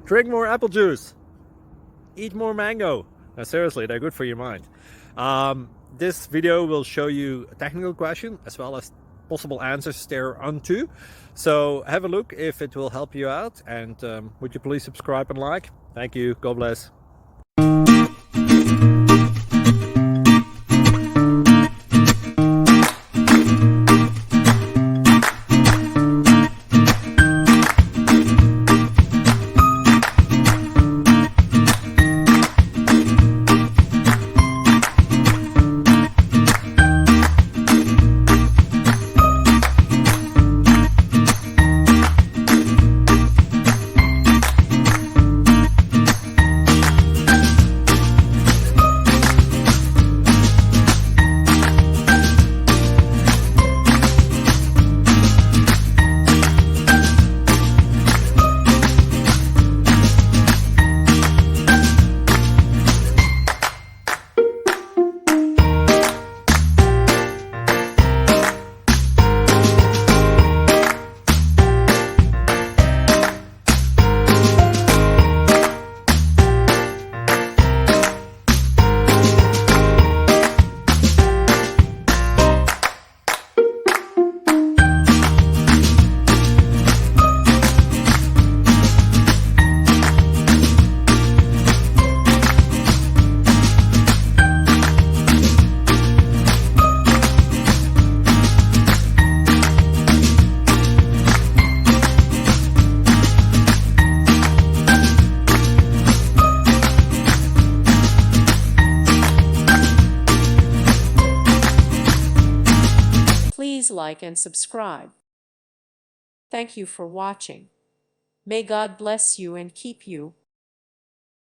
Drink more apple juice. Eat more mango. Now, seriously, they're good for your mind. This video will show you a technical question as well as possible answers thereunto. So have a look if it will help you out, and would you please subscribe and like? Thank you. God bless. Please like and subscribe. Thank you for watching. May God bless you and keep you.